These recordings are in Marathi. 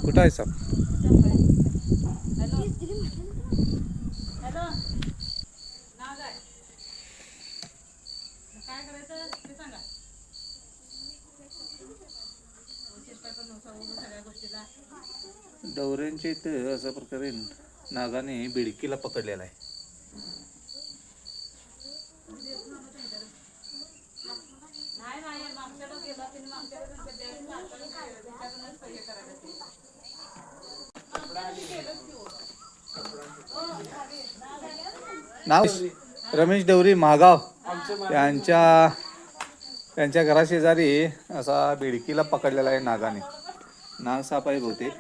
कुठं आहे साप? डवऱ्यांच्या इथं अशा प्रकारे नागाने बिडकीला पकडलेला आहे. नाव रमेश डवरी महागाव त्यांच्या घराशेजारी असा बिडकीला पकडलेला आहे नागाने. नाग साप आहे बहुतेक.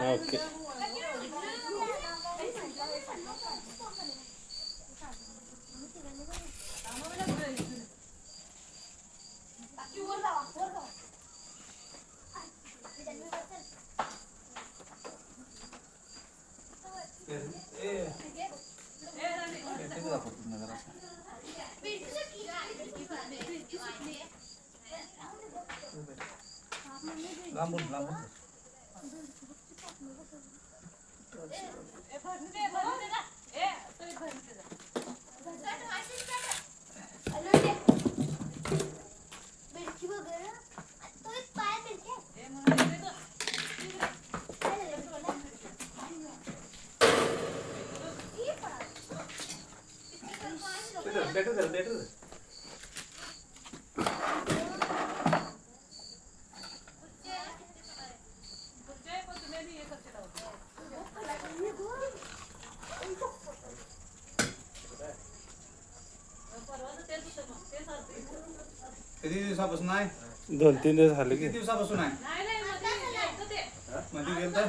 ओके. लांबून लांबून बेटर किती दिवसापासून आहे? 2-3 दिवस झाले की. किती दिवसापासून आहे? मध्ये गेलं तर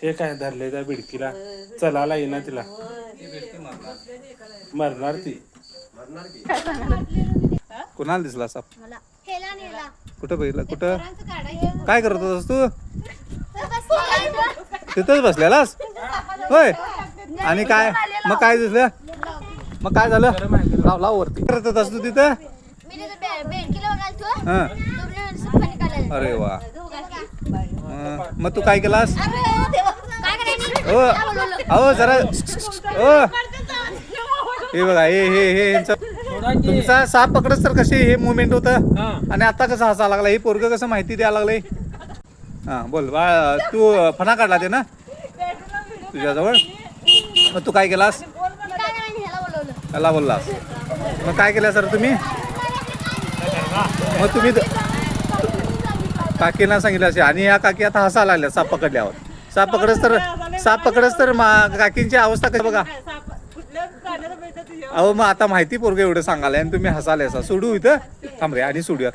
ते काय धरले त्या बिडकीला चलायला येईना तिला. मरणार ती. कोणाला दिसला साप? मला हेला नेला. कुठं बघितलं? कुठं? पोरांचं काढायचं. काय करत होतास तू? बस तिथंच बसलेलास होय? आणि काय मग काय दिसलं? मग काय झालं? लाव लाव वरती. करत होतास तू तिथं? मी तिथं बेडकीला बघायला हा. फणी काढायला. अरे वा. मग तू काय केलास? काय करायचं? हो अहो जरा हो हे बघा हे यांचं तुमचा साप पकडच तर कशी हे मुवमेंट होतं आणि आता कसं हसा लागला. हे पोरग कसं माहिती द्यायला लागलंय. हा बोल बा. तू फणा काढला ते ना तुझ्याजवळ? मग तू काय केलास? त्याला बोललास. मग काय केलं सर तुम्ही? मग तुम्ही काकींना सांगितलं असेल आणि या काकी आता हसा लागल्या साप पकडल्यावर. साप पकडच तर काकींची अवस्था कशी बघा. अहो मग आता माहिती पोरग एवढं सांगायला आणि तुम्ही हसाले. सोडू इथं थांब रे आणि सोडूया थांब.